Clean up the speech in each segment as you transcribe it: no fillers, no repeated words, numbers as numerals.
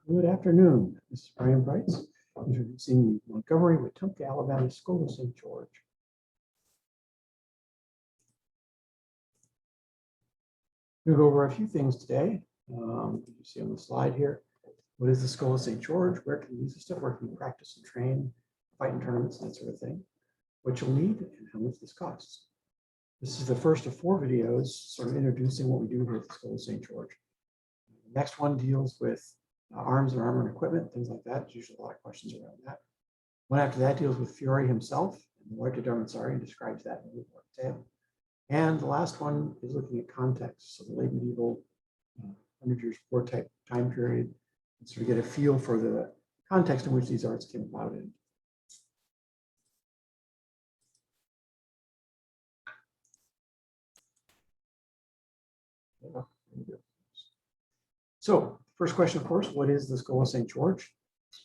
Good afternoon. This is Brian Brights, introducing the Montgomery-Wetumpka, Alabama School of St. George. We'll go over a few things today. You see on the slide here, what is the School of St. George? Where can you use this stuff? Where can you practice and train, fight in tournaments, that sort of thing? What you'll need and how much this costs. This is the first of 4 videos sort of introducing what we do here at the School of St. George. The next one deals with arms and armor and equipment, things like that. There's usually a lot of questions around that. One after that deals with Fiore himself and the Arte d'Armenzaria and describes that in a little more detail. And the last one is looking at context, so the late medieval 100 years war type time period, and sort of get a feel for the context in which these arts came about in. So, first question, of course, what is the School of St. George?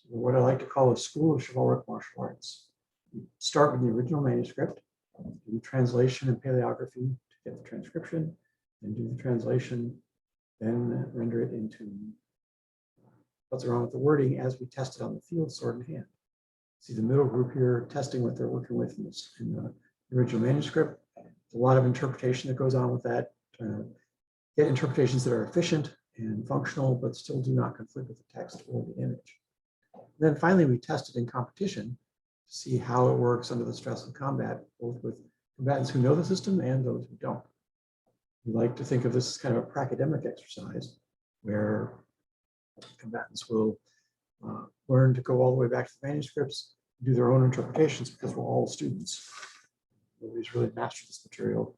What I like to call a school of chivalric martial arts. You start with the original manuscript, do translation and paleography to get the transcription, then do the translation, then render it into what's wrong with the wording as we test it on the field, sword in hand. See the middle group here testing what they're working with in the original manuscript. There's a lot of interpretation that goes on with that. Get interpretations that are efficient and functional, but still do not conflict with the text or the image. And then finally, we test it in competition to see how it works under the stress of combat, both with combatants who know the system and those who don't. We like to think of this as kind of a pracademic exercise where combatants will learn to go all the way back to the manuscripts, do their own interpretations, because we're all students. Nobody's really mastered this material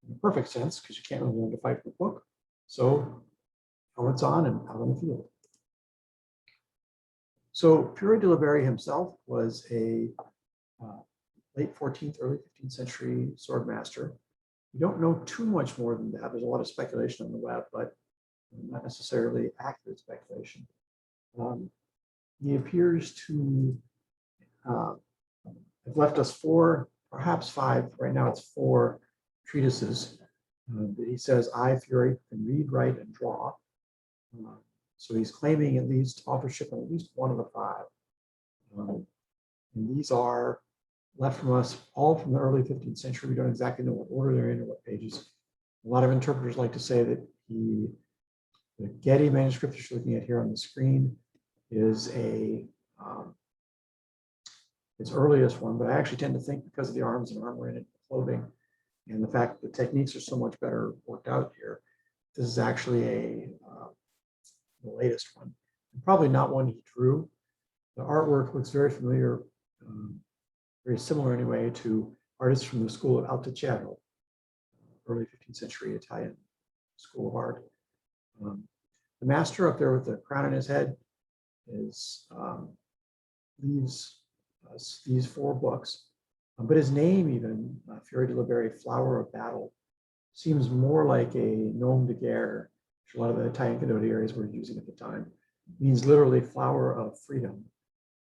in a perfect sense, because you can't really learn to fight from a book. So helmets on and out on the field. So Fiore de la Barry himself was a late 14th, early 15th century sword master. We don't know too much more than that. There's a lot of speculation on the web, but not necessarily accurate speculation. He appears to have left us 4, perhaps 5, right now it's 4 treatises that he says, I, Fiore, can read, write, and draw. So he's claiming at least authorship on at least 1 of the 5. And these are left from us all from the early 15th century. We don't exactly know what order they're in or what pages. A lot of interpreters like to say that the Getty manuscript that you're looking at here on the screen is its earliest one, but I actually tend to think because of the arms and armor in it, clothing, and the fact that the techniques are so much better worked out here, this is actually the latest one. And probably not one he drew. The artwork looks very familiar, very similar anyway, to artists from the school of Alticello, early 15th century Italian school of art. The master up there with the crown on his head leaves us these 4 books, but his name even, Fiore de la Barry, Flower of Battle, seems more like a nom de guerre, which a lot of the Italian connoted areas were using at the time. It means literally flower of freedom.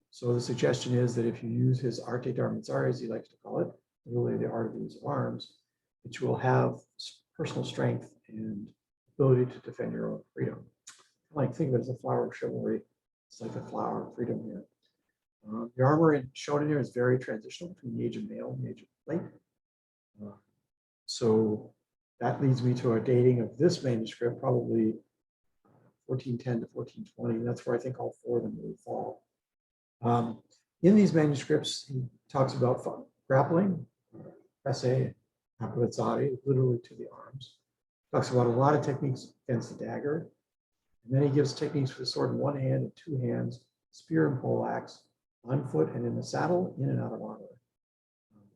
So the suggestion is that if you use his Arte d'Armenzaria, as he likes to call it, literally the art of the use of arms, that you will have personal strength and ability to defend your own freedom. Like think of it as a flower of chivalry. It's like a flower of freedom here. The armor shown in here is very transitional between the age of mail and the age of plate. So that leads me to a dating of this manuscript, probably 1410 to 1420. That's where I think all 4 of them really fall. In these manuscripts, he talks about grappling, presse, approvazzare, literally to the arms. Talks about a lot of techniques against the dagger. And then he gives techniques for the sword in 1 hand and 2 hands, spear and poleaxe, on foot and in the saddle, in and out of armor.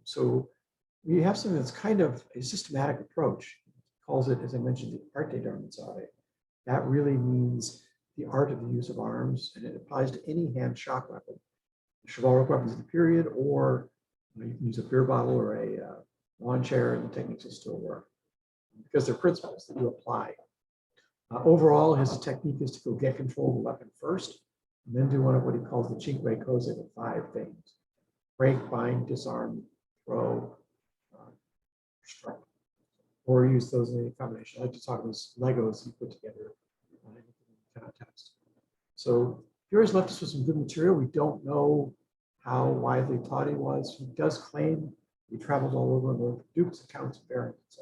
So we have something that's kind of a systematic approach. He calls it, as I mentioned, the Arte d'Armenzaria. That really means the art of the use of arms, and it applies to any hand shock weapon. Chivalric weapons of the period, or you can use a beer bottle or a lawn chair, and the techniques will still work because they're principles that you apply. Overall, his technique is to go get control of the weapon first, and then do one of what he calls the cinque cose, the 5 things: break, bind, disarm, throw, strike. Or use those in any combination. I like to talk about Legos you put together in context. So Fiore's left us with some good material. We don't know how widely taught he was. He does claim he traveled all over and wrote Duke's accounts of Barons and so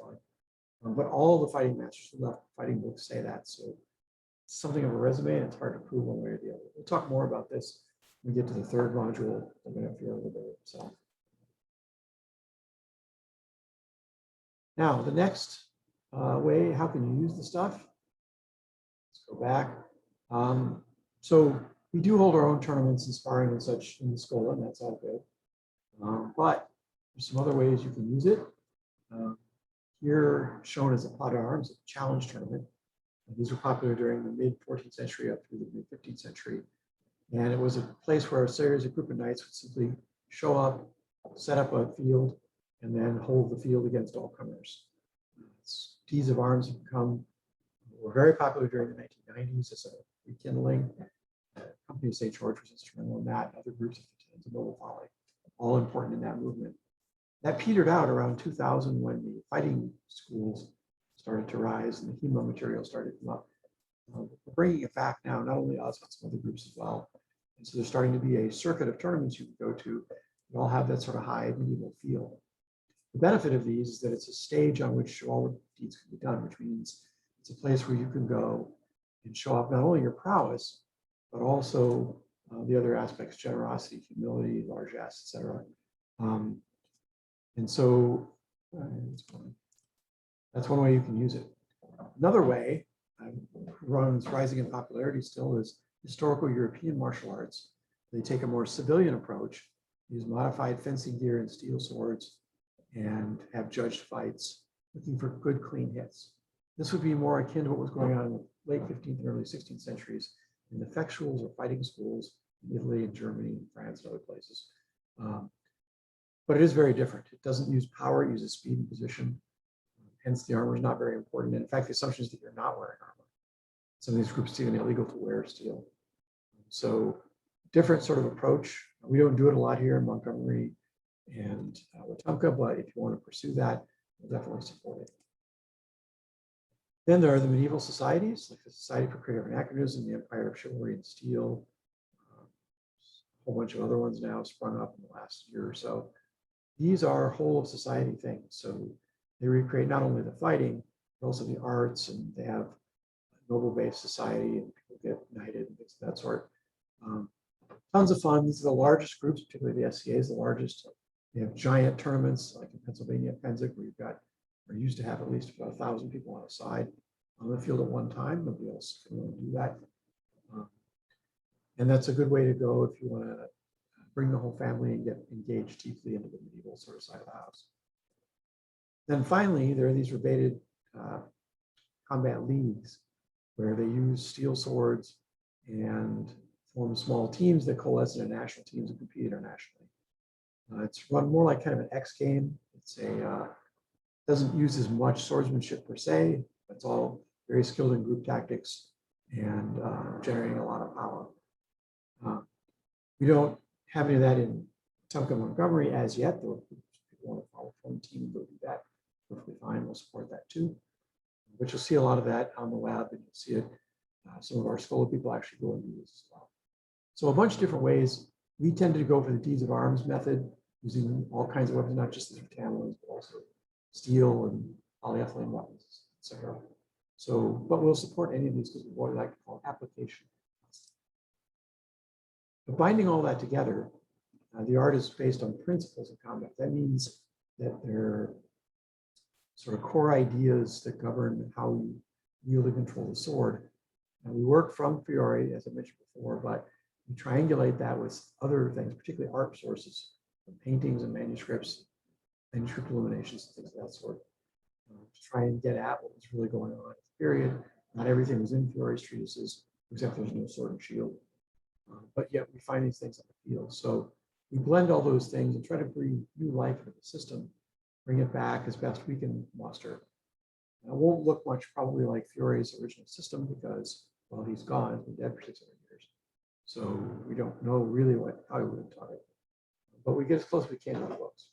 on. But all the fighting masters who left fighting books say that. So it's something of a resume, and it's hard to prove one way or the other. We'll talk more about this when we get to the third module. I'm going to Fiore himself. Now, the next way, how can you use the stuff? Let's go back. So we do hold our own tournaments and sparring and such in the Schola, and that's all good. But there's some other ways you can use it. Here shown as a pot of arms, a challenge tournament. And these were popular during the mid 14th century up through the mid 15th century. And it was a place where a series of group of knights would simply show up, set up a field, and then hold the field against all comers. Deeds of arms have become, were very popular during the 1990s as a rekindling. Company of St. George was instrumental in that, and other groups of the of noble folly, all important in that movement. That petered out around 2000 when the fighting schools started to rise and the HEMA material started to come up. We're bringing it back now, not only us, but some other groups as well. And so there's starting to be a circuit of tournaments you can go to that all have that sort of high medieval feel. The benefit of these is that it's a stage on which all the deeds can be done, which means it's a place where you can go and show off not only your prowess, but also the other aspects: generosity, humility, largesse, etc. And so that's one way you can use it. Another way, runs rising in popularity still, is historical European martial arts. They take a more civilian approach, use modified fencing gear and steel swords, and have judged fights, looking for good, clean hits. This would be more akin to what was going on in the late 15th and early 16th centuries in the effectuals or fighting schools in Italy and Germany and France and other places. But it is very different. It doesn't use power, it uses speed and position. Hence, the armor is not very important. And in fact, the assumption is that you're not wearing armor. Some of these groups, it's even illegal to wear steel. So different sort of approach. We don't do it a lot here in Montgomery and Wetumpka, but if you want to pursue that, we'll definitely support it. Then there are the medieval societies, like the Society for Creative Anachronism, the Empire of Chivalry and Steel, a whole bunch of other ones now sprung up in the last year or so. These are whole of society things. So they recreate not only the fighting, but also the arts, and they have a noble-based society, and people get knighted and things of that sort. Tons of fun. These are the largest groups, particularly the SCA is the largest. They have giant tournaments, like in Pennsylvania, Penzic, where you've got, or used to have at least about 1,000 people on a side on the field at one time. Nobody else can really do that. And that's a good way to go if you want to bring the whole family and get engaged deeply into the medieval sort of side of the house. Then finally, there are these rebated combat leagues where they use steel swords and form small teams that coalesce into national teams and compete internationally. It's run more like kind of an X game. It's a doesn't use as much swordsmanship per se. It's all very skilled in group tactics and generating a lot of power. We don't have any of that in Wetumpka, Montgomery as yet, though if people want to follow from the team and go do that, perfectly fine. We'll support that too. But you'll see a lot of that on the web, and you'll see it. Some of our Schola people actually go and do this as well. So a bunch of different ways. We tend to go for the deeds of arms method, using all kinds of weapons, not just the tantalums, but also steel and polyethylene weapons, etc. So, but we'll support any of these because we like to call application. But binding all that together, the art is based on principles of combat. That means that they're sort of core ideas that govern how we wield and control the sword. And we work from Fiore, as I mentioned before, but we triangulate that with other things, particularly art sources, paintings and manuscripts, manuscript illuminations, and things of that sort, to try and get at what was really going on at the period. Not everything was in Fiore's treatises. For example, there's no sword and shield, but yet we find these things on the field. So we blend all those things and try to breathe new life into the system, bring it back as best we can muster. It won't look much probably like Fiore's original system because, well, he's gone, he's been dead for 600 years. So we don't know really how he would have taught it, but we get as close as we can to the books.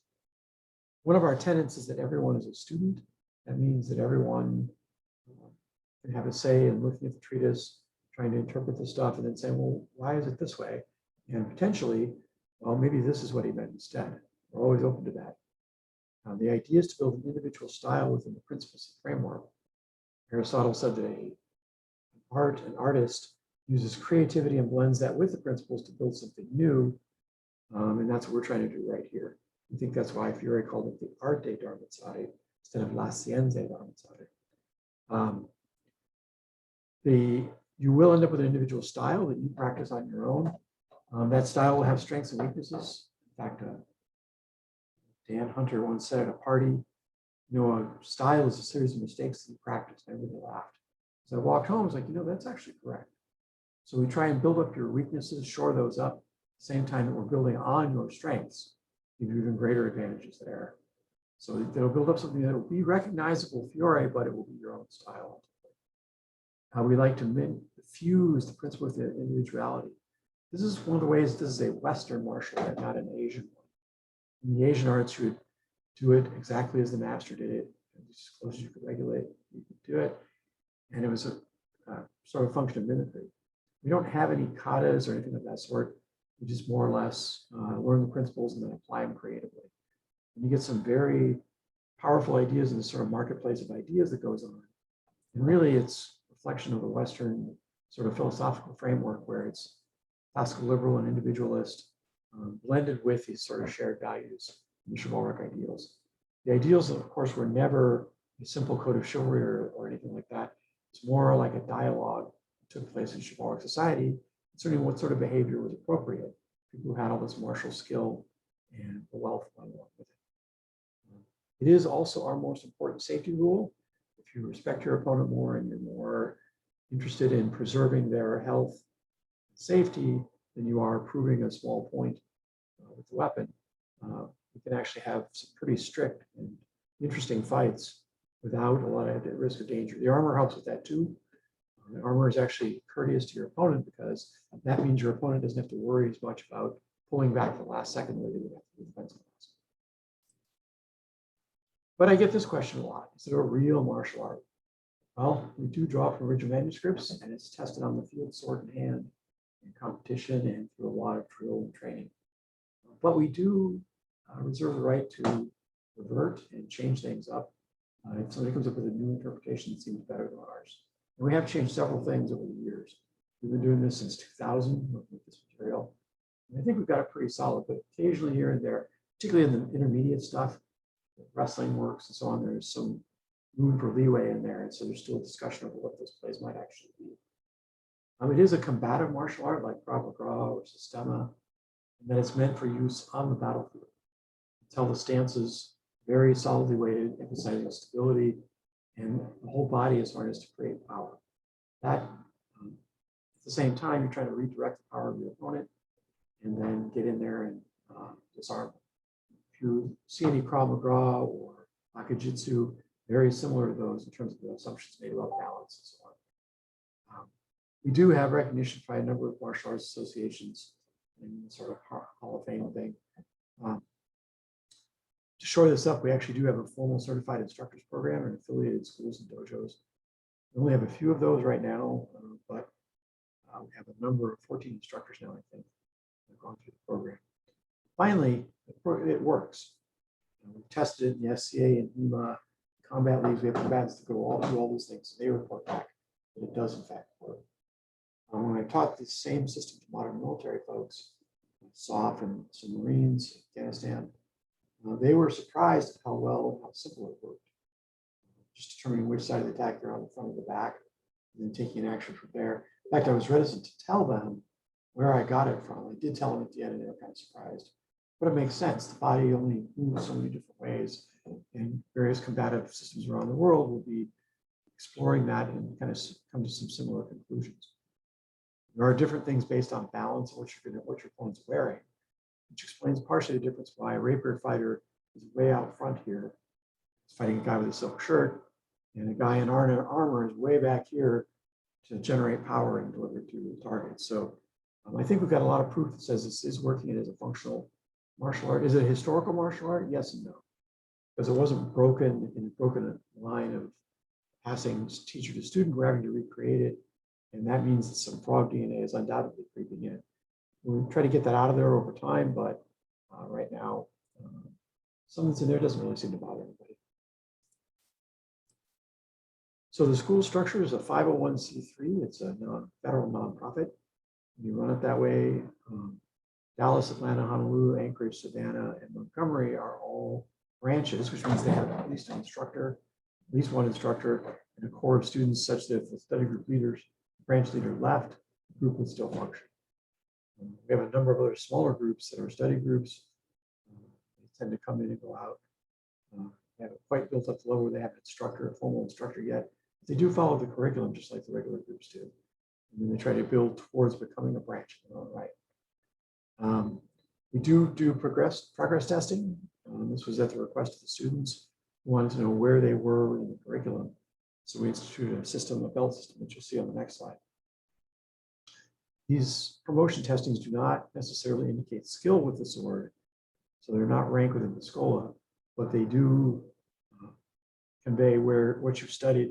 One of our tenets is that everyone is a student. That means that everyone can have a say in looking at the treatise, trying to interpret the stuff and then saying, well, why is it this way? And potentially, well, maybe this is what he meant instead. We're always open to that. The idea is to build an individual style within the principles of framework. Aristotle said that an artist uses creativity and blends that with the principles to build something new. And that's what we're trying to do right here. I think that's why Fiore called it the arte d'armazzare instead of la scienza d'armazzare. You will end up with an individual style that you practice on your own. That style will have strengths and weaknesses. In fact, Dan Hunter once said at a party, a style is a series of mistakes that you practice. And everybody laughed. So I walked home, I was like, that's actually correct. So we try and build up your weaknesses, shore those up, at the same time that we're building on your strengths, give you even greater advantages there. So it'll build up something that will be recognizable Fiore, but it will be your own style. We like to fuse the principle with the individuality. This is one of the ways this is a Western martial art, not an Asian one. In the Asian arts, you would do it exactly as the master did it, as close as you could regulate, you could do it. And it was a sort of function of mimicry. We don't have any katas or anything of that sort. We just more or less learn the principles and then apply them creatively. And you get some very powerful ideas in this sort of marketplace of ideas that goes on. And really, it's a reflection of the Western sort of philosophical framework where it's classical liberal and individualist, blended with these sort of shared values, the chivalric ideals. The ideals, of course, were never a simple code of chivalry or anything like that. It's more like a dialogue that took place in chivalric society concerning what sort of behavior was appropriate. People who had all this martial skill and the wealth went along with it. It is also our most important safety rule. If you respect your opponent more and you're more interested in preserving their health and safety than you are proving a small point with the weapon, we can actually have some pretty strict and interesting fights without a lot of risk of danger. The armor helps with that too. The armor is actually courteous to your opponent because that means your opponent doesn't have to worry as much about pulling back the last second the way they would have to do defensive. But I get this question a lot. Is it a real martial art? Well, we do draw from original manuscripts, and it's tested on the field, sword in hand, in competition, and through a lot of drill and training. But we do reserve the right to revert and change things up if somebody comes up with a new interpretation that seems better than ours. And we have changed several things over the years. We've been doing this since 2000 with this material. And I think we've got it pretty solid, but occasionally here and there, particularly in the intermediate stuff, wrestling works and so on, there's some room for leeway in there. And so there's still a discussion over what those plays might actually be. It is a combative martial art like Krav Maga or Sistema, and that it's meant for use on the battlefield. Until the stance is very solidly weighted, emphasizing stability, and the whole body is harnessed to create power. That, at the same time, you're trying to redirect the power of your opponent and then get in there and disarm them. If you see any Krav Maga or Akajitsu, very similar to those in terms of the assumptions made about balance and so on. We do have recognition by a number of martial arts associations in sort of Hall of Fame thing. To shore this up, we actually do have a formal certified instructors program and affiliated schools and dojos. We only have a few of those right now, but we have a number of 14 instructors now, I think, that have gone through the program. Finally, it works. We've tested it in the SCA and EMA, combat leagues. We have combatants that go all through all these things. So they report back that it does, in fact, work. When I taught the same system to modern military folks, SOF and some Marines, Afghanistan, they were surprised at how simple it worked. Just determining which side of the attack they're on, the front or the back, and then taking action from there. In fact, I was reticent to tell them where I got it from. I did tell them at the end, and they were kind of surprised. But it makes sense. The body only moves so many different ways, and various combative systems around the world will be exploring that and kind of come to some similar conclusions. There are different things based on balance and what your opponent's wearing, which explains partially the difference why a rapier fighter is way out front here. He's fighting a guy with a silk shirt, and a guy in armor is way back here to generate power and deliver it to the target. So I think we've got a lot of proof that says this is working as a functional martial art. Is it a historical martial art? Yes and no. Because it wasn't broken in a broken line of passing teacher to student. We're having to recreate it. And that means that some frog DNA is undoubtedly creeping in. We'll try to get that out of there over time, but right now, something that's in there doesn't really seem to bother anybody. So the school structure is a 501c3. It's a federal nonprofit. You run it that way. Dallas, Atlanta, Honolulu, Anchorage, Savannah, and Montgomery are all branches, which means they have at least an instructor, at least one instructor, and a core of students such that if the study group leaders, branch leader left, the group would still function. We have a number of other smaller groups that are study groups. They tend to come in and go out. They haven't quite built up the level where they have an instructor, a formal instructor yet. But they do follow the curriculum just like the regular groups do. And then they try to build towards becoming a branch in their own right. We do progress testing. This was at the request of the students who wanted to know where they were in the curriculum. So we instituted a system, a belt system, which you'll see on the next slide. These promotion testings do not necessarily indicate skill with the sword, so they're not ranked within the Schola, but they do convey what you've studied,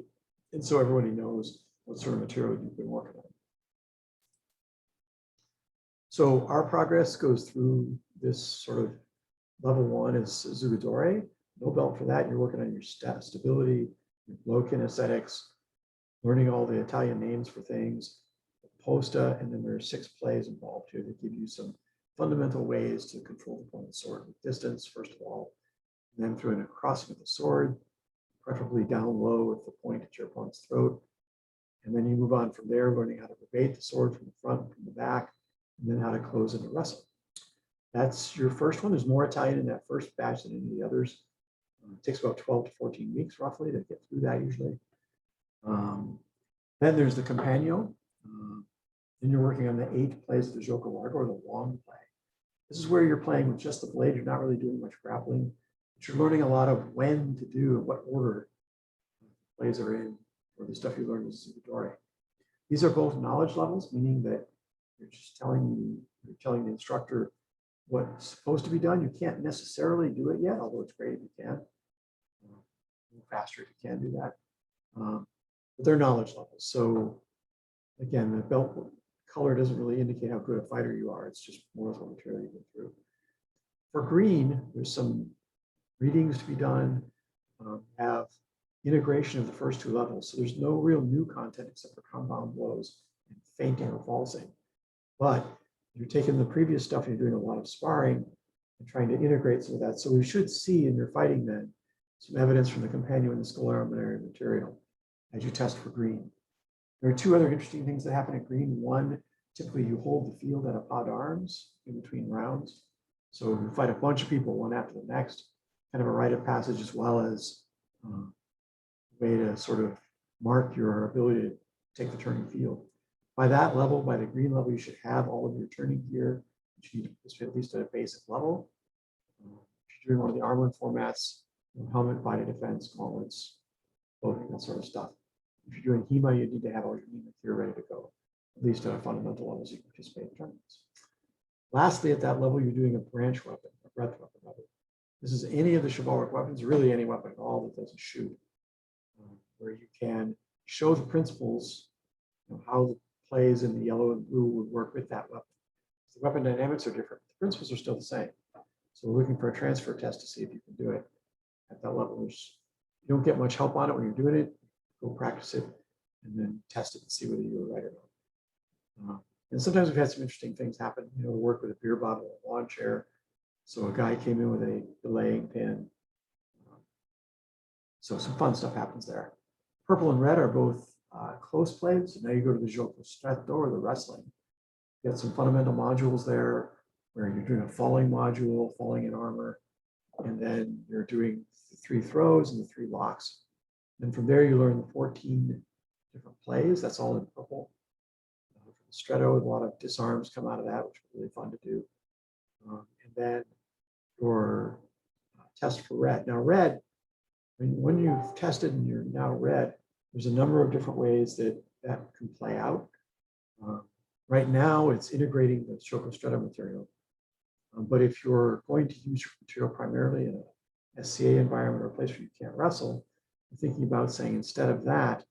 and so everybody knows what sort of material you've been working on. So our progress goes through this sort of level 1 is Zugadore. No belt for that. You're working on your stability, your blow kinesthetics, learning all the Italian names for things, posta, and then there are 6 plays involved here that give you some fundamental ways to control the point of the sword with distance, first of all, and then through a crossing of the sword, preferably down low with the point at your opponent's throat. And then you move on from there, learning how to rebate the sword from the front, from the back, and then how to close into wrestle. That's your first one. There's more Italian in that first batch than any of the others. It takes about 12 to 14 weeks roughly to get through that usually. Then there's the Compagno. Then you're working on the 8 plays of the gioco largo, or the long play. This is where you're playing with just the blade. You're not really doing much grappling, but you're learning a lot of when to do, what order plays are in, or the stuff you learn in Zugadore. These are both knowledge levels, meaning that you're just telling the instructor what's supposed to be done. You can't necessarily do it yet, although it's great if you can. Move faster if you can do that. But they're knowledge levels. So again, the belt color doesn't really indicate how good a fighter you are. It's just more of what material you've been through. For green, there's some readings to be done. Have integration of the first 2 levels. So there's no real new content except for compound blows and feinting or falsing. But you're taking the previous stuff and you're doing a lot of sparring and trying to integrate some of that. So we should see in your fighting then some evidence from the Compagno and the scolarum material as you test for green. There are 2 other interesting things that happen at green. One, typically you hold the field at a pas d'armes in between rounds. So you fight a bunch of people one after the next, kind of a rite of passage, as well as a way to sort of mark your ability to take the turning field. By that level, by the green level, you should have all of your turning gear, which you need to participate at least at a basic level. If you're doing one of the armament formats, helmet, body defense, gauntlets, clothing, that sort of stuff. If you're doing HEMA, you need to have all your HEMA gear ready to go, at least at a fundamental level, so you can participate in tournaments. Lastly, at that level, you're doing a branch weapon, a breath weapon rather. This is any of the chivalric weapons, really any weapon at all that doesn't shoot, where you can show the principles, how the plays in the yellow and blue would work with that weapon. The weapon dynamics are different. The principles are still the same. So we're looking for a transfer test to see if you can do it at that level. You don't get much help on it when you're doing it. Go practice it and then test it and see whether you were right or not. And sometimes we've had some interesting things happen. Work with a beer bottle and a lawn chair. So a guy came in with a delaying pin. So some fun stuff happens there. Purple and red are both close plays. So now you go to the gioco stretto, or the wrestling. You get some fundamental modules there where you're doing a falling module, falling in armor, and then you're doing the 3 throws and the 3 locks. And from there, you learn the 14 different plays. That's all in purple. Stretto, a lot of disarms come out of that, which is really fun to do. And then your test for red. Now, red, when you've tested and you're now red, there's a number of different ways that can play out. Right now, it's integrating the gioco stretto material. But if you're going to use your material primarily in a SCA environment or a place where you can't wrestle, I'm thinking about saying instead of that,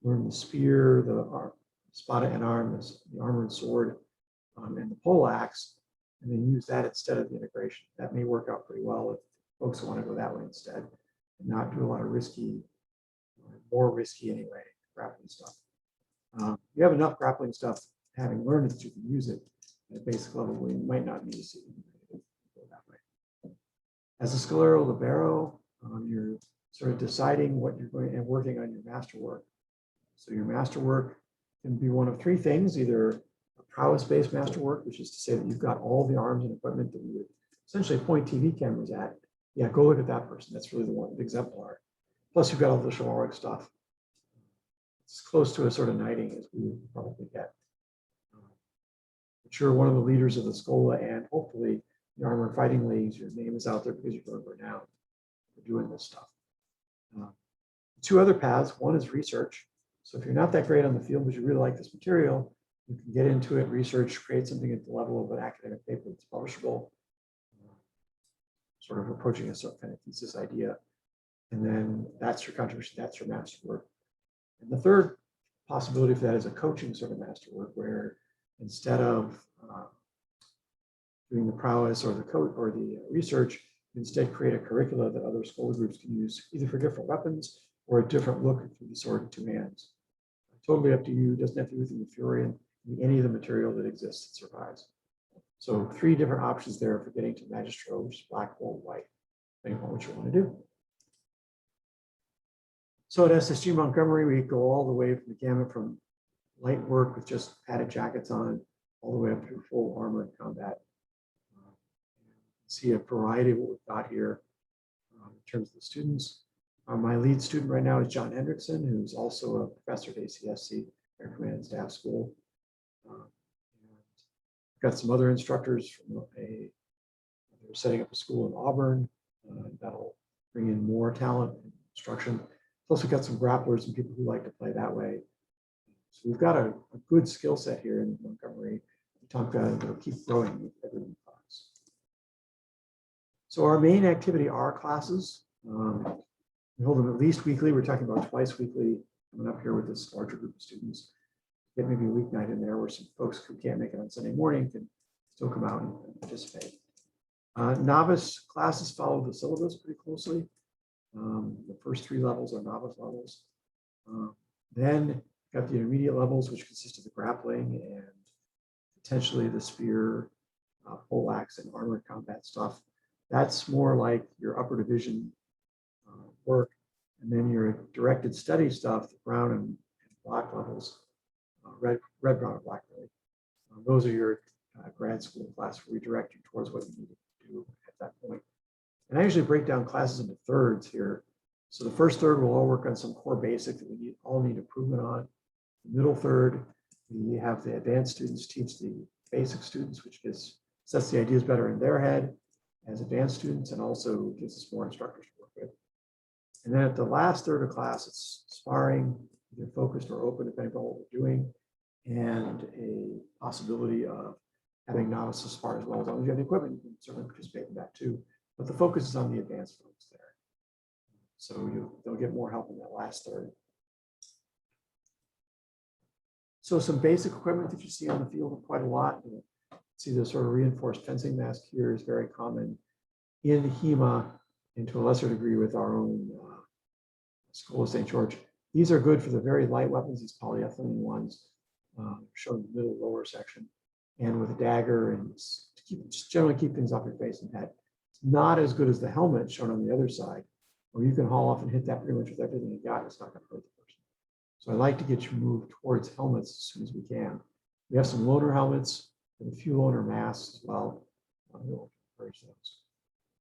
learn the spear, the spada and arm, the armor and sword, and the pole axe, and then use that instead of the integration. That may work out pretty well if folks want to go that way instead and not do a lot of risky, more risky anyway, grappling stuff. You have enough grappling stuff, having learned that you can use it at a basic level where you might not need to see it go that way. As a scalero libero, you're sort of deciding what you're going and working on your masterwork. So your masterwork can be one of three things: either a prowess-based masterwork, which is to say that you've got all the arms and equipment that you would essentially point TV cameras at. Yeah, go look at that person. That's really the one, the exemplar. Plus, you've got all the chivalric stuff. It's close to a sort of knighting as we would probably get. But you're one of the leaders of the Schola, and hopefully the Armored Fighting Leagues, your name is out there because you're going renowned for doing this stuff. Two other paths. One is research. So if you're not that great on the field, but you really like this material, you can get into it, research, create something at the level of an academic paper that's publishable, sort of approaching a sort of kind of thesis idea. And then that's your contribution, that's your masterwork. And the third possibility for that is a coaching sort of masterwork, where instead of doing the prowess or the code or the research, instead create a curricula that other Schola groups can use either for different weapons or a different look through the sword in two hands. Totally up to you. It doesn't have to be within the Furion, any of the material that exists that survives. So three different options there for getting to Magistro, which is black, gold, white, depending on what you want to do. So at SSG Montgomery, we go all the way from the gamut from light work with just padded jackets on, all the way up to full armor and combat. See a variety of what we've got here in terms of the students. My lead student right now is John Hendrickson, who's also a professor at ACSC, Air Command and Staff School. Got some other instructors from they're setting up a school in Auburn that'll bring in more talent and instruction. Plus, we've got some grapplers and people who like to play that way. So we've got a good skill set here in Montgomery-Wetumpka, and it'll keep growing with every new class. So our main activity are classes. We hold them at least weekly. We're talking about twice weekly coming up here with this larger group of students. Get maybe a weeknight in there where some folks who can't make it on Sunday morning can still come out and participate. Novice classes follow the syllabus pretty closely. The first three levels are novice levels. Then got the intermediate levels, which consist of the grappling and potentially the spear, pole axe, and armored combat stuff. That's more like your upper division work. And then your directed study stuff, the brown and black levels, red, brown, and black, really. Those are your grad school class where we direct you towards what you need to do at that point. And I usually break down classes into thirds here. So the first third will all work on some core basic that we all need improvement on. The middle third, we have the advanced students teach the basic students, which sets the ideas better in their head as advanced students, and also gives us more instructors to work with. And then at the last third of class, it's sparring, either focused or open, depending on what we're doing, and a possibility of having novices spar as well. As long as you have the equipment, you can certainly participate in that too. But the focus is on the advanced folks there. So they'll get more help in that last third. So some basic equipment that you see on the field quite a lot. See the sort of reinforced fencing mask here is very common in HEMA, and to a lesser degree with our own School of St. George. These are good for the very light weapons, these polyethylene ones, shown in the middle lower section, and with a dagger, and just generally keep things off your face and head. It's not as good as the helmet shown on the other side, where you can haul off and hit that pretty much with everything you got. It's not going to hurt the person. So I like to get you moved towards helmets as soon as we can. We have some loaner helmets and a few loaner masks as well. We'll encourage those.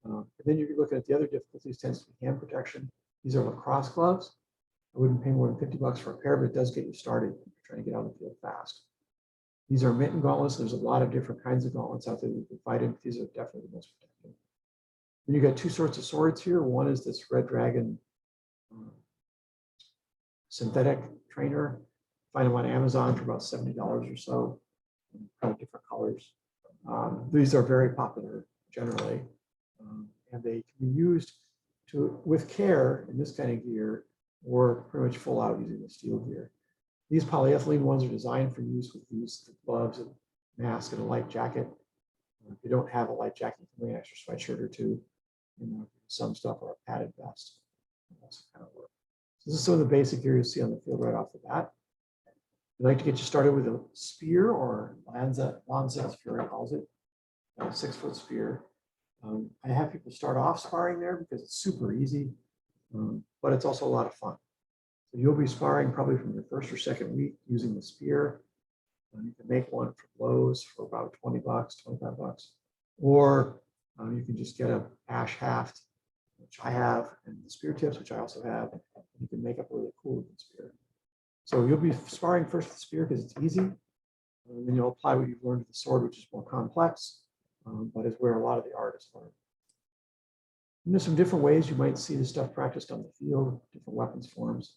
And then you're looking at the other difficulties, tends to be hand protection. These are lacrosse gloves. I wouldn't pay more than $50 for a pair, but it does get you started if you're trying to get out of the field fast. These are mitten gauntlets. There's a lot of different kinds of gauntlets out there that you can fight in. These are definitely the most protective. Then you got two sorts of swords here. One is this Red Dragon synthetic trainer. Find them on Amazon for about $70 or so, kind of different colors. These are very popular generally, and they can be used with care in this kind of gear, or pretty much full out using the steel gear. These polyethylene ones are designed for use with these gloves and mask and a light jacket. If you don't have a light jacket, you can bring an extra sweatshirt or two, some stuff, or a padded vest. Also kind of work. So this is some of the basic gear you'll see on the field right off the bat. We'd like to get you started with a spear, or lanza as Fury calls it, a 6-foot spear. I have people start off sparring there because it's super easy, but it's also a lot of fun. So you'll be sparring probably from your first or second week using the spear. You can make one from Lowe's for about $20, $25, or you can just get a ash haft, which I have, and the spear tips, which I also have. And you can make up a really cool looking spear. So you'll be sparring first with the spear because it's easy, and then you'll apply what you've learned with the sword, which is more complex, but is where a lot of the art is learned. And there's some different ways you might see this stuff practiced on the field, different weapons forms,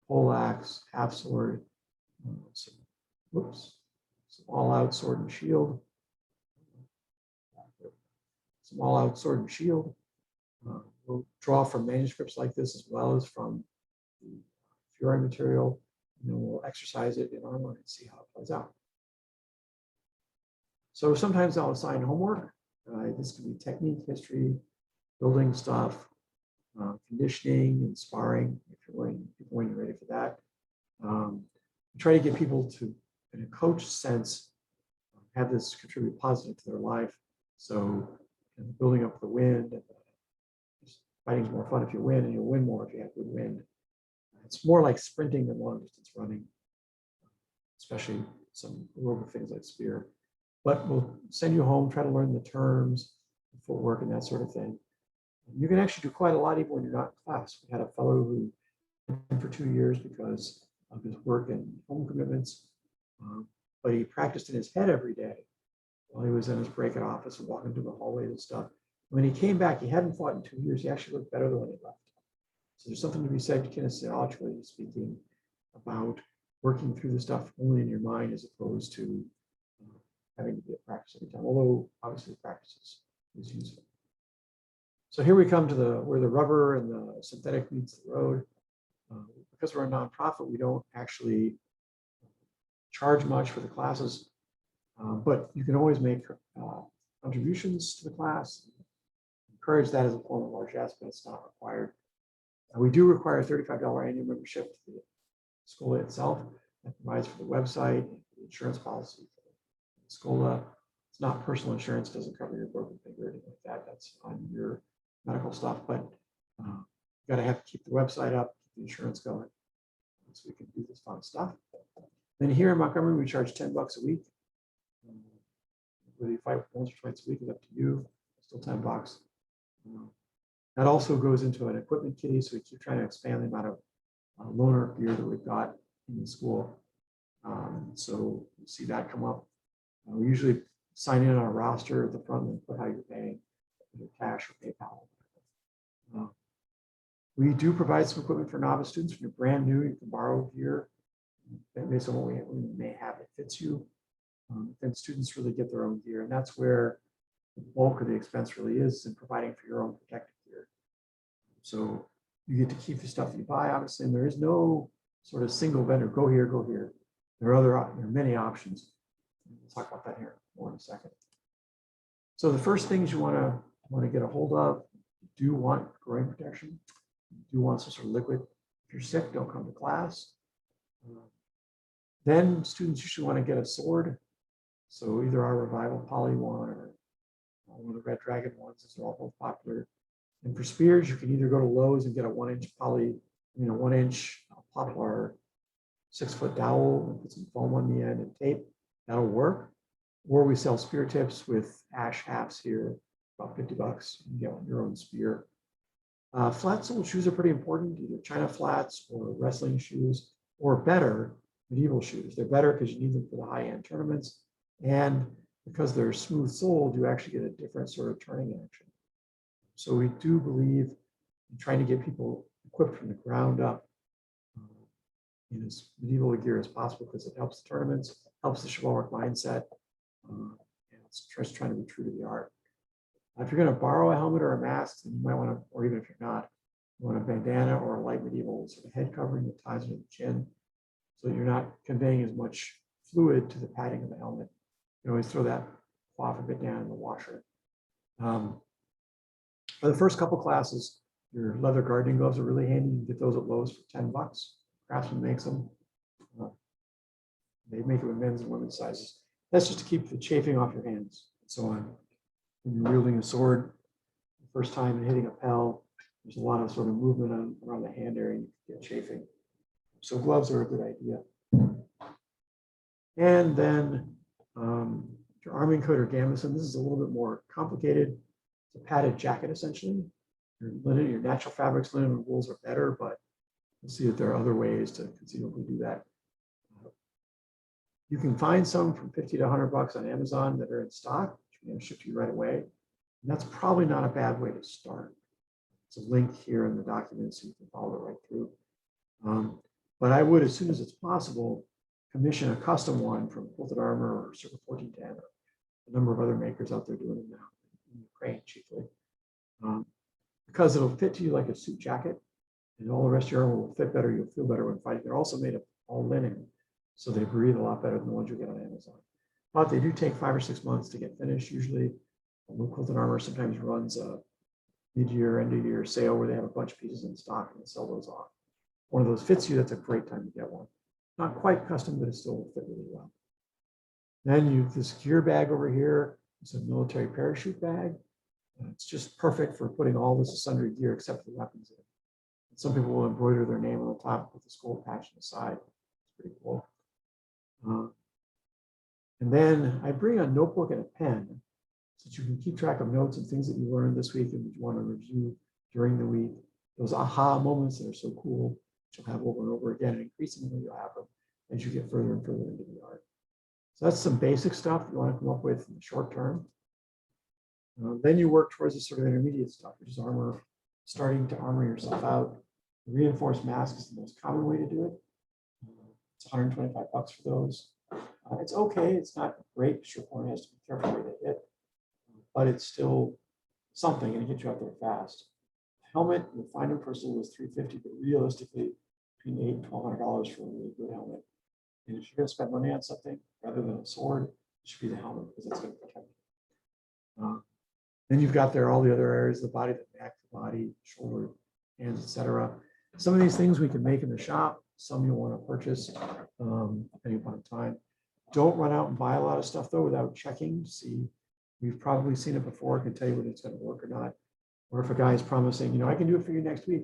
poleaxe, half sword, some all-out sword and shield, some all-out sword and shield. We'll draw from manuscripts like this as well as from the Fury material, and then we'll exercise it in armor and see how it plays out. So sometimes I'll assign homework. This can be technique, history, building stuff, conditioning and sparring, if you're ready for that. Try to get people to, in a coach sense, have this contribute positive to their life. So building up the wind, fighting is more fun if you win, and you'll win more if you have good wind. It's more like sprinting than long distance running, especially some aerobic things like spear. But we'll send you home, try to learn the terms, the footwork, and that sort of thing. You can actually do quite a lot even when you're not in class. We had a fellow who went for 2 years because of his work and home commitments, but he practiced in his head every day while he was in his break-in office and walking through the hallways and stuff. When he came back, he hadn't fought in 2 years. He actually looked better than when he left. So there's something to be said, kinesiologically speaking, about working through the stuff only in your mind as opposed to having to be at practice every time, although obviously practice is useful. So here we come to where the rubber and the synthetic meets the road. Because we're a nonprofit, we don't actually charge much for the classes, but you can always make contributions to the class. Encourage that as a form of largesse, but it's not required. We do require a $35 annual membership to the Schola itself. That provides for the website, the insurance policy for the Schola. It's not personal insurance, doesn't cover your broken finger or anything like that. That's on your medical stuff, but you got to have to keep the website up, keep the insurance going, so we can do this fun stuff. Then here in Montgomery, we charge $10 a week. Whether you fight once or twice a week is up to you. Still $10. That also goes into an equipment kitty, so we keep trying to expand the amount of loaner gear that we've got in the school. So you see that come up. We usually sign in on a roster at the front and put how you're paying, either cash or PayPal. We do provide some equipment for novice students. When you're brand new, you can borrow gear based on what we may have that fits you. Then students really get their own gear, and that's where the bulk of the expense really is in providing for your own protective gear. So you get to keep the stuff that you buy, obviously, and there is no sort of single vendor, go here, go here. There are many options. We'll talk about that here more in a second. So the first things you want to get a hold of, you do want groin protection. You do want some sort of liquid. If you're sick, don't come to class. Then students usually want to get a sword. So either our Revival Poly one or one of the Red Dragon ones. These are all both popular. And for spears, you can either go to Lowe's and get a 1-inch poly, 1-inch poplar 6-foot dowel and put some foam on the end and tape. That'll work. Or we sell spear tips with ash hafts here, about $50. You can get your own spear. Flat-soled shoes are pretty important, either China flats or wrestling shoes, or better, medieval shoes. They're better because you need them for the high-end tournaments. And because they're smooth-soled, you actually get a different sort of turning action. So we do believe in trying to get people equipped from the ground up in as medieval gear as possible, because it helps the tournaments, helps the chivalric mindset, and it's just trying to be true to the art. If you're going to borrow a helmet or a mask, then you might want to, or even if you're not, you want a bandana or a light medieval sort of head covering that ties into the chin. so that you're not conveying as much fluid to the padding of the helmet. You can always throw that cloth a bit down in the washer. For the first couple classes, your leather gardening gloves are really handy. You can get those at Lowe's for $10. Craftsman makes them. They make them in men's and women's sizes. That's just to keep the chafing off your hands and so on. When you're wielding a sword the first time and hitting a pel, there's a lot of sort of movement around the hand area and you get chafing. So gloves are a good idea. And then your arming coat or gambeson, this is a little bit more complicated. It's a padded jacket, essentially. Your linen, your natural fabrics, linen and wools are better, but you'll see that there are other ways to conceivably do that. You can find some from $50 to $100 on Amazon that are in stock, which are shipped to you right away. And that's probably not a bad way to start. It's a link here in the document so you can follow it right through. But I would, as soon as it's possible, commission a custom one from Quilted Armor or Circle 1410 or a number of other makers out there doing it now, in Ukraine chiefly. Because it'll fit to you like a suit jacket, and all the rest of your armor will fit better, you'll feel better when fighting. They're also made of all linen, so they breathe a lot better than the ones you get on Amazon. But they do take 5 or 6 months to get finished. Usually, Quilted Armor sometimes runs a mid-year, end-of-year sale where they have a bunch of pieces in stock and they sell those off. One of those fits you, that's a great time to get one. Not quite custom, but it still will fit really well. Then you have this gear bag over here. It's a military parachute bag. It's just perfect for putting all this sundry gear except for the weapons in it. And some people will embroider their name on the top with the skull patch on the side. It's pretty cool. And then I bring a notebook and a pen so that you can keep track of notes and things that you learned this week and that you want to review during the week. Those aha moments that are so cool, which you'll have over and over again, and increasingly you'll have them as you get further and further into the art. So that's some basic stuff you want to come up with in the short term. Then you work towards this sort of intermediate stuff, which is armor, starting to armor yourself out. The reinforced mask is the most common way to do it. It's $125 for those. It's okay. It's not great. Your point has to be careful where they hit, but it's still something, and it gets you out there fast. Helmet, you'll find them for as little as $350, but realistically, between $800 and $1,200 for a really good helmet. And if you're going to spend money on something rather than a sword, it should be the helmet because it's going to protect you. Then you've got there all the other areas of the body, the neck, the body, shoulder, hands, etc. Some of these things we can make in the shop. Some you'll want to purchase, depending upon the time. Don't run out and buy a lot of stuff though without checking to see. We've probably seen it before. I can tell you whether it's going to work or not. Or if a guy is promising, you know, I can do it for you next week.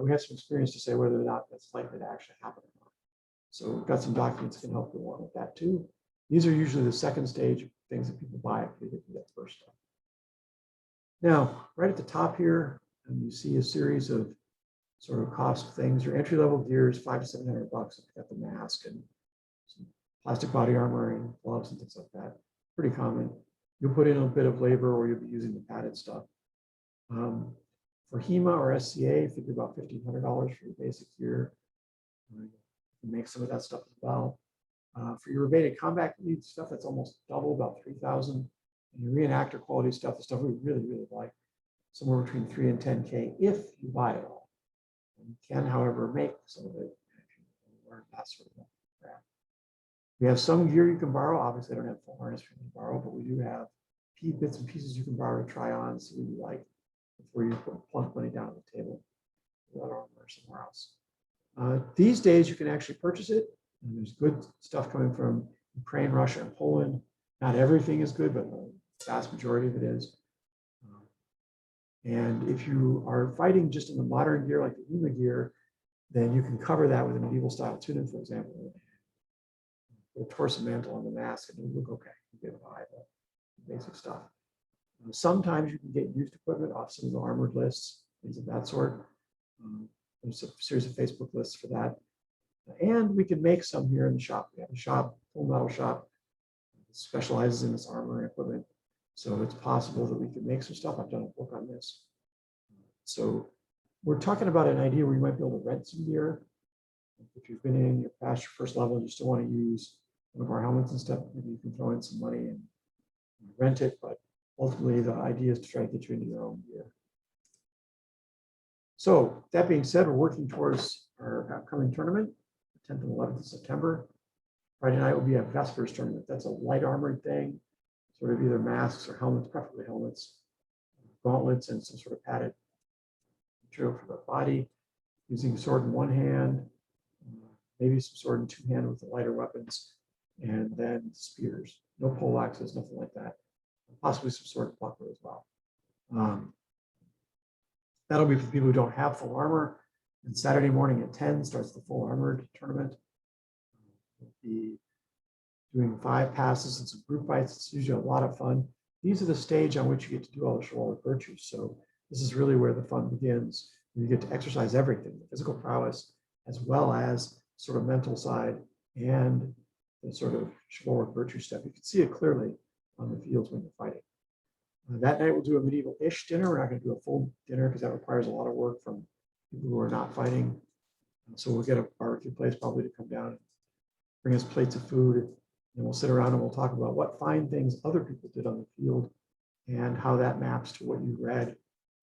We have some experience to say whether or not that's likely to actually happen or not. So we've got some documents that can help you along with that too. These are usually the second stage of things that people buy after they get to that first step. Now, right at the top here, you see a series of sort of cost things. Your entry-level gear is $500 to $700. You've got the mask and some plastic body armor and gloves and things like that. Pretty common. You'll put in a bit of labor or you'll be using the padded stuff. For HEMA or SCA, figure about $1,500 for your basic gear. You can make some of that stuff as well. For your rebated combat needs stuff, that's almost double, about $3,000. And your reenactor quality stuff, the stuff we really, really like, somewhere between $3,000 and $10,000 if you buy it all. And you can, however, make some of it if you learn that sort of crap. We have some gear you can borrow. Obviously, I don't have full harness for you to borrow, but we do have bits and pieces you can borrow to try on, see what you like before you plunk money down on the table or somewhere else. These days, you can actually purchase it. And there's good stuff coming from Ukraine, Russia, and Poland. Not everything is good, but the vast majority of it is. And if you are fighting just in the modern gear, like the HEMA gear, then you can cover that with a medieval style tunic, for example. Put a torso mantle on the mask and it'll look okay. You get by the basic stuff. Sometimes you can get used equipment off some of the armored lists, things of that sort. There's a series of Facebook lists for that. And we can make some here in the shop. We have a shop, full metal shop, that specializes in this armor and equipment. So it's possible that we can make some stuff. I've done a book on this. So we're talking about an idea where you might be able to rent some gear. If you've been in, you're past your first level, and you still want to use one of our helmets and stuff, maybe you can throw in some money and rent it. But ultimately, the idea is to try to get you into your own gear. So that being said, we're working towards our upcoming tournament. 10th and 11th of September. Friday night will be a Vespers tournament. That's a light armored thing, sort of either masks or helmets, preferably helmets, gauntlets, and some sort of padded material for the body, using sword in one hand, maybe some sword in two hand with the lighter weapons, and then spears. No pole axes, nothing like that. Possibly some sort of buckler as well. That'll be for people who don't have full armor. And Saturday morning at 10 starts the full armored tournament. We'll be doing 5 passes and some group fights. It's usually a lot of fun. These are the stage on which you get to do all the chivalric virtues. So this is really where the fun begins. You get to exercise everything, the physical prowess, as well as sort of mental side and the sort of chivalric virtue stuff. You can see it clearly on the fields when you're fighting. That night we'll do a medieval-ish dinner. We're not going to do a full dinner because that requires a lot of work from people who are not fighting. So we'll get a barbecue place probably to come down and bring us plates of food. And we'll sit around and we'll talk about what fine things other people did on the field and how that maps to what you read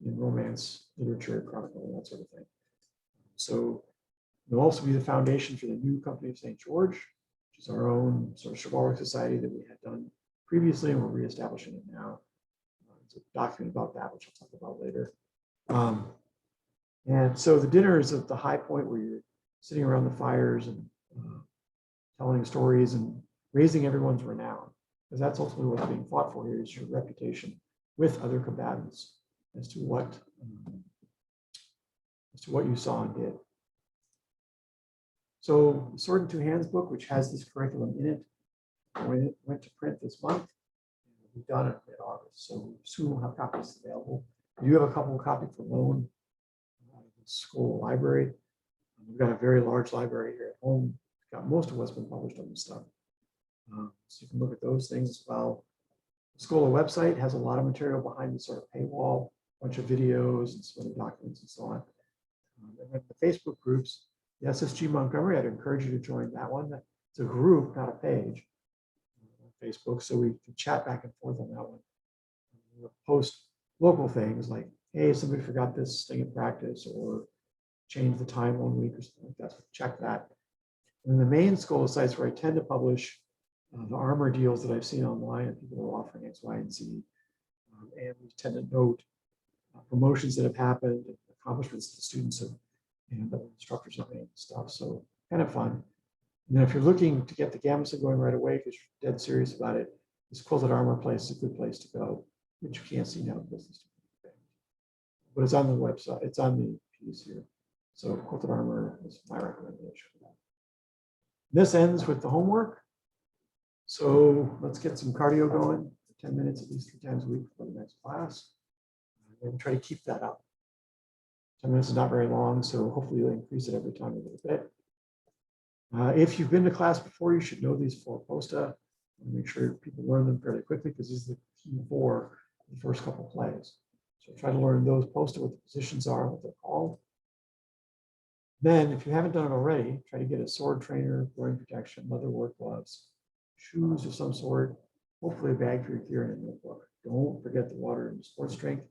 in romance, literature, chronicle, and that sort of thing. So it'll also be the foundation for the new Company of St. George, which is our own sort of chivalric society that we had done previously, and we're reestablishing it now. There's a document about that, which I'll talk about later. And so the dinner is at the high point where you're sitting around the fires and telling stories and raising everyone's renown, because that's ultimately what's being fought for here, is your reputation with other combatants as to what you saw and did. So Sword in Two Hands book, which has this curriculum in it, went to print this month. We've done it in August, so soon we'll have copies available. We do have a couple of copies for loan at the Schola library. We've got a very large library here at home. We've got most of what's been published on this stuff. So you can look at those things as well. The Schola website has a lot of material behind the sort of paywall, a bunch of videos and some other documents and so on. And then the Facebook groups, the SSG Montgomery, I'd encourage you to join that one. It's a group, not a page. Facebook, so we can chat back and forth on that one. We'll post local things like, hey, somebody forgot this thing in practice, or change the time 1 week or something like that. So check that. And the main Schola sites where I tend to publish the armor deals that I've seen online, and people are offering X, Y, and Z. And we tend to note promotions that have happened, accomplishments that the students have, and the instructors have made and stuff. So kind of fun. And then if you're looking to get the Gamison going right away because you're dead serious about it, this Quilted Armor place is a good place to go, which you can't see now because it's but it's on the website. It's on the piece here. So Quilted Armor is my recommendation for that. This ends with the homework. So let's get some cardio going for 10 minutes at least 3 times a week for the next class. And try to keep that up. 10 minutes is not very long, so hopefully you'll increase it every time a little bit. If you've been to class before, you should know these 4 posta. Make sure people learn them fairly quickly because these are the key 4 the first couple of plays. So try to learn those posta, what the positions are, what they're called. Then, if you haven't done it already, try to get a sword trainer, throwing protection, leather work gloves, shoes of some sort, hopefully a bag for your gear and a notebook. Don't forget the water and sports drink.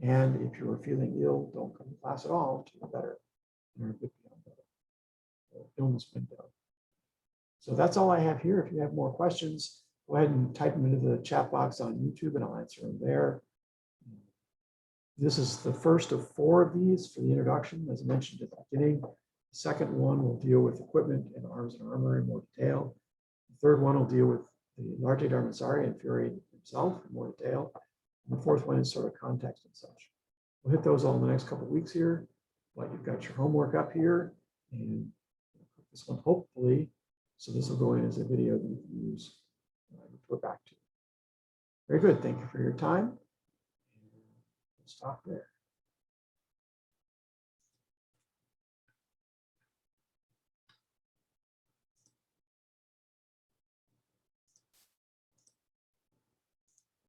And if you're feeling ill, don't come to class at all until you're better. You're a bit beyond better. Illness window. So that's all I have here. If you have more questions, go ahead and type them into the chat box on YouTube and I'll answer them there. This is the first of 4 of these for the introduction, as I mentioned at the beginning. The second one will deal with equipment and arms and armor in more detail. The third one will deal with the L'Arte d'Armazzare and Fury himself in more detail. And the fourth one is sort of context and such. We'll hit those all in the next couple of weeks here, but you've got your homework up here and this one hopefully, so this will go in as a video that you can use to refer back to. Very good, thank you for your time. Stop there.